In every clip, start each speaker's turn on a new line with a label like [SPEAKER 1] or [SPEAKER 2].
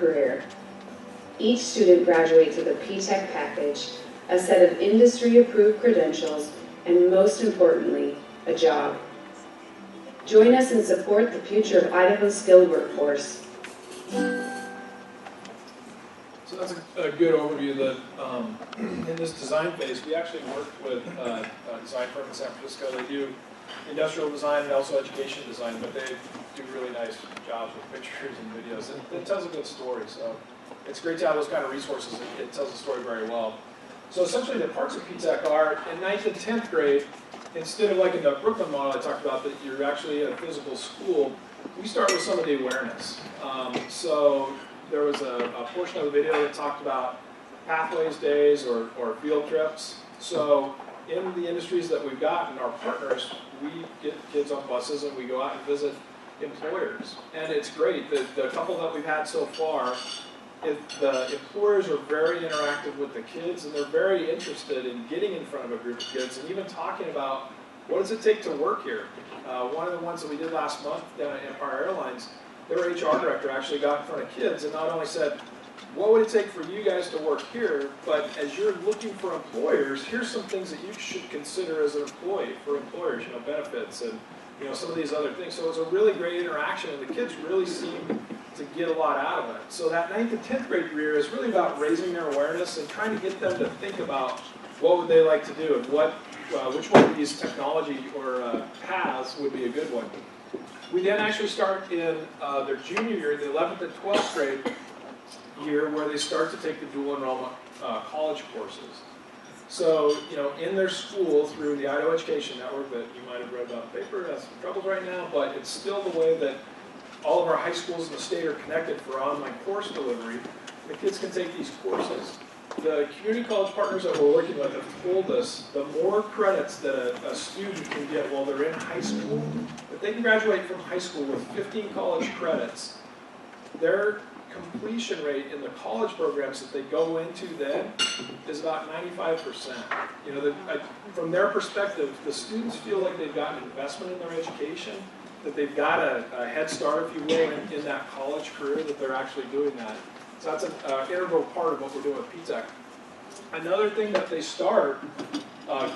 [SPEAKER 1] career. Each student graduates with a PTECH package, a set of industry-approved credentials, and most importantly, a job. Join us and support the future of Idaho's skilled workforce.
[SPEAKER 2] So that's a good overview that in this design phase, we actually worked with a design firm in San Francisco. They do industrial design and also education design, but they do really nice jobs with pictures and videos. It tells a good story, so it's great to have those kind of resources. It tells the story very well. So essentially the parts of PTECH are, in 9th and 10th grade, instead of like in the Brooklyn model I talked about, that you're actually in a physical school, we start with some of the awareness. So there was a portion of the video that talked about pathways days or field trips. So in the industries that we've got and our partners, we get kids on buses and we go out and visit employers. And it's great. The couple that we've had so far, the employers are very interactive with the kids, and they're very interested in getting in front of a group of kids and even talking about what does it take to work here. One of the ones that we did last month down at Empire Airlines, their HR director actually got in front of kids and not only said, what would it take for you guys to work here, but as you're looking for employers, here's some things that you should consider as an employee for employers, benefits and some of these other things. So it's a really great interaction, and the kids really seem to get a lot out of it. So that 9th and 10th grade career is really about raising their awareness and trying to get them to think about what would they like to do and which one of these technology or paths would be a good one. We then actually start in their junior year, the 11th and 12th grade year, where they start to take the dual enrollment college courses. So, in their school, through the Idaho Education Network that you might have read about in the paper, has some troubles right now, but it's still the way that all of our high schools in the state are connected for online course delivery. The kids can take these courses. The community college partners that we're working with have told us the more credits that a student can get while they're in high school, if they can graduate from high school with 15 college credits, their completion rate in the college programs that they go into then is about 95%. From their perspective, the students feel like they've got an investment in their education, that they've got a head start, if you will, in that college career, that they're actually doing that. So that's an integral part of what we're doing with PTECH. Another thing that they start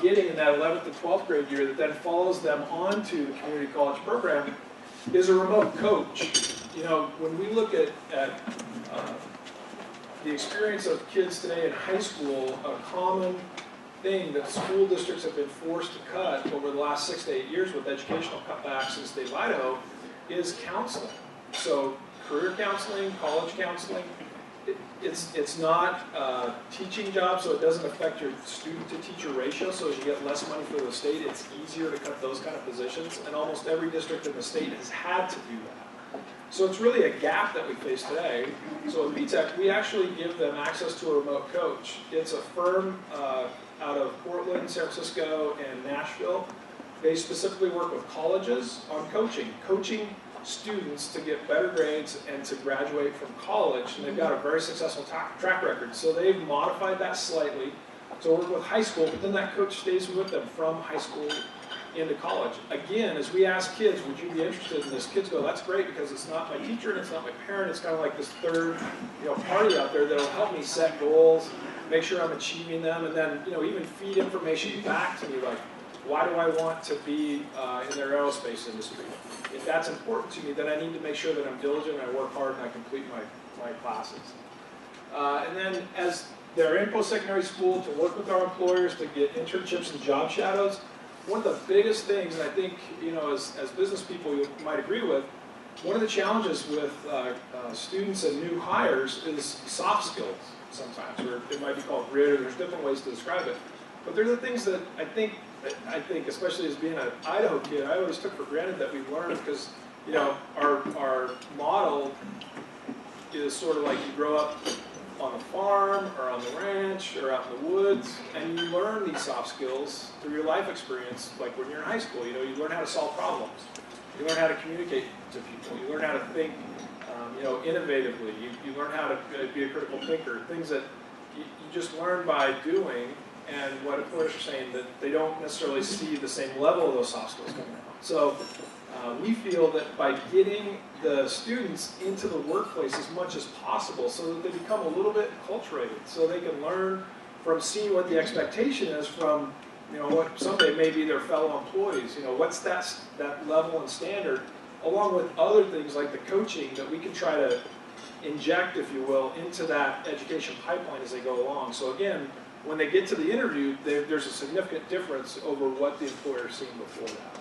[SPEAKER 2] getting in that 11th and 12th grade year that then follows them onto the community college program is a remote coach. When we look at the experience of kids today in high school, a common thing that school districts have been forced to cut over the last 6 to 8 years with educational cutbacks in the state of Idaho is counseling. So career counseling, college counseling, it's not a teaching job, so it doesn't affect your student-to-teacher ratio, so as you get less money for the state, it's easier to cut those kind of positions, and almost every district in the state has had to do that. So it's really a gap that we face today. So at PTECH, we actually give them access to a remote coach. It's a firm out of Portland, San Francisco, and Nashville. They specifically work with colleges on coaching students to get better grades and to graduate from college, and they've got a very successful track record. So they've modified that slightly to work with high school, but then that coach stays with them from high school into college. Again, as we ask kids, would you be interested in this? Kids go, that's great because it's not my teacher and it's not my parent. It's kind of like this third party out there that'll help me set goals, make sure I'm achieving them, and then even feed information back to me like, why do I want to be in their aerospace industry? If that's important to me, then I need to make sure that I'm diligent, I work hard, and I complete my classes. And then as they're in post-secondary school, to work with our employers to get internships and job shadows, one of the biggest things, and I think as business people you might agree with, one of the challenges with students and new hires is soft skills sometimes, or it might be called grit, or there's different ways to describe it. But they're the things that I think, especially as being an Idaho kid, I always took for granted that we learned because, our model is sort of like you grow up on a farm or on the ranch or out in the woods, and you learn these soft skills through your life experience. Like when you're in high school, you learn how to solve problems, you learn how to communicate to people, you learn how to think, innovatively. You learn how to be a critical thinker. Things that you just learn by doing. And what employers are saying that they don't necessarily see the same level of those soft skills coming out. So We feel that by getting the students into the workplace as much as possible so that they become a little bit acculturated, so they can learn from seeing what the expectation is from, what someday may be their fellow employees. What's that level and standard, along with other things like the coaching that we can try to inject, if you will, into that education pipeline as they go along. So again, when they get to the interview, there's a significant difference over what the employer's seen before that.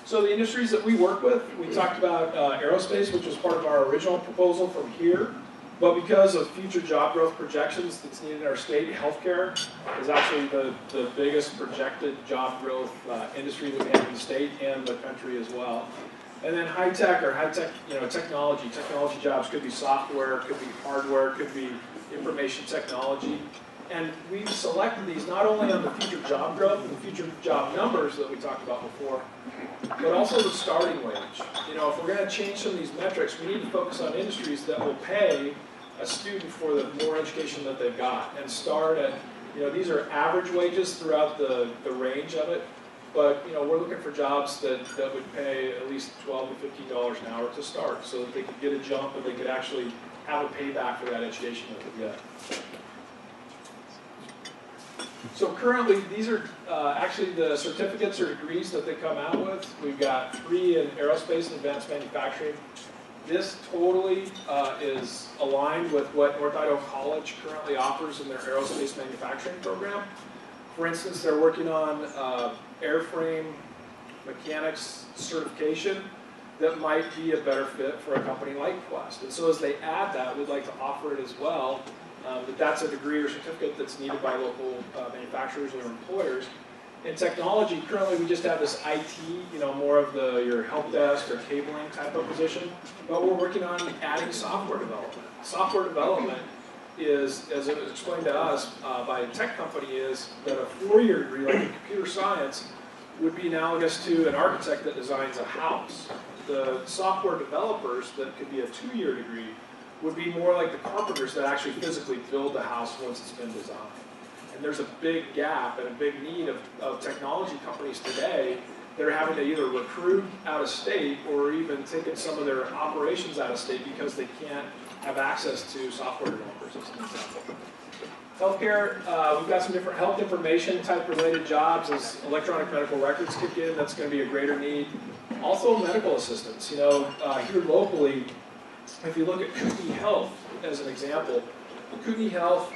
[SPEAKER 2] So the industries that we work with, we talked about aerospace, which was part of our original proposal from here. But because of future job growth projections that's needed in our state, healthcare is actually the biggest projected job growth industry that we have in the state and the country as well. And then high-tech or high-tech, technology. Technology jobs could be software, could be hardware, could be information technology. And we've selected these not only on the future job growth and the future job numbers that we talked about before, but also the starting wage. If we're going to change some of these metrics, we need to focus on industries that will pay a student for the more education that they've got and start at, these are average wages throughout the range of it, but we're looking for jobs that would pay at least $12 to $15 an hour to start so that they could get a jump and they could actually have a payback for that education that they get. So currently, these are actually the certificates or degrees that they come out with. We've got 3 in aerospace and advanced manufacturing. This totally is aligned with what North Idaho College currently offers in their aerospace manufacturing program. For instance, they're working on airframe mechanics certification that might be a better fit for a company like Quest. And so as they add that, we'd like to offer it as well. That's a degree or certificate that's needed by local manufacturers or employers. In technology, currently we just have this IT, more of your help desk or cabling type of position, but we're working on adding software development. Software development is, as it was explained to us by a tech company, is that a 4-year degree, like in computer science, would be analogous to an architect that designs a house. The software developers, that could be a 2-year degree, would be more like the carpenters that actually physically build the house once it's been designed. And there's a big gap and a big need of technology companies today that are having to either recruit out of state or even taking some of their operations out of state because they can't have access to software developers, as an example. Healthcare, we've got some different health information type related jobs as electronic medical records kick in. That's going to be a greater need. Also medical assistants. Here locally, if you look at Kootenai Health as an example, Kootenai Health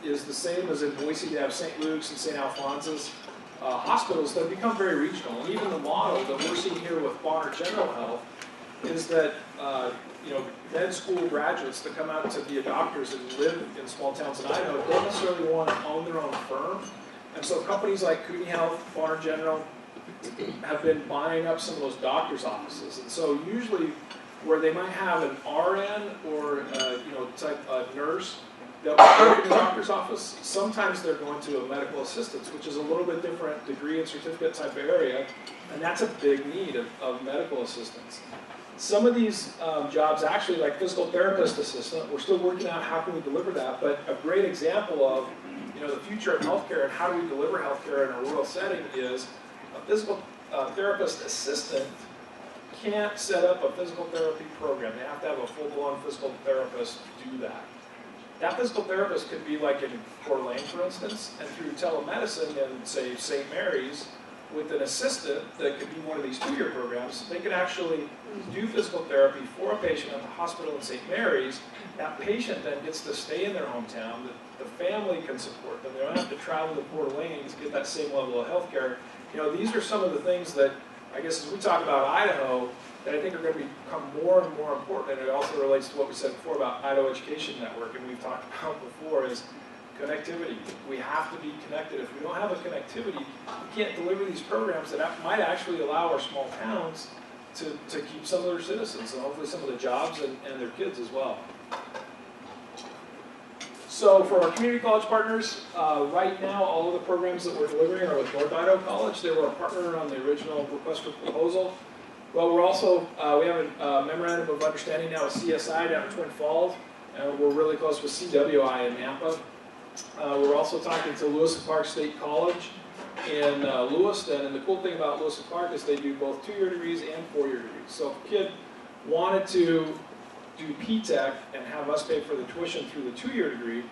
[SPEAKER 2] is the same as in Boise. They have St. Luke's and St. Alphonsus hospitals that have become very regional. And even the model that we're seeing here with Bonner General Health is that med school graduates that come out to be doctors and live in small towns in Idaho don't necessarily want to own their own firm. And so companies like Kootenai Health, Bonner General have been buying up some of those doctors' offices. And so usually where they might have an RN or a nurse that will work in the doctor's office, sometimes they're going to a medical assistant, which is a little bit different degree and certificate type of area, and that's a big need of medical assistants. Some of these jobs actually, like physical therapist assistant, we're still working out how can we deliver that, but a great example of the future of healthcare and how do we deliver healthcare in a rural setting is a physical therapist assistant can't set up a physical therapy program. They have to have a full-blown physical therapist do that. That physical therapist could be like in Coeur d'Alene, for instance, and through telemedicine in, say, St. Mary's, with an assistant that could be one of these 2-year programs, they could actually do physical therapy for a patient at the hospital in St. Mary's. That patient then gets to stay in their hometown. The family can support them. They don't have to travel to Coeur d'Alene to get that same level of health care. These are some of the things that, I guess, as we talk about Idaho, that I think are going to become more and more important, and it also relates to what we said before about Idaho Education Network, and we've talked about before, is connectivity. We have to be connected. If we don't have a connectivity, we can't deliver these programs that might actually allow our small towns to keep some of their citizens, and hopefully some of the jobs and their kids as well. So for our community college partners, right now all of the programs that we're delivering are with North Idaho College. They were a partner on the original request for proposal. Well, we're also, we have a memorandum of understanding now with CSI down in Twin Falls, and we're really close with CWI in Nampa. We're also talking to Lewis and Clark State College in Lewiston, and the cool thing about Lewis and Clark is they do both 2-year degrees and 4-year degrees. So if a kid wanted to do PTECH and have us pay for the tuition through the 2-year degree,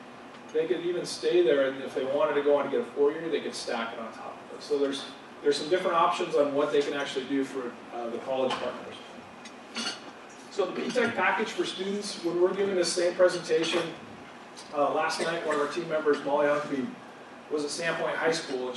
[SPEAKER 2] they could even stay there, and if they wanted to go on to get a 4-year, they could stack it on top of it. So there's some different options on what they can actually do for the college partners. So the PTECH package for students, when we're giving this same presentation, last night one of our team members, Molly Huckabee, was at Sandpoint High School, and she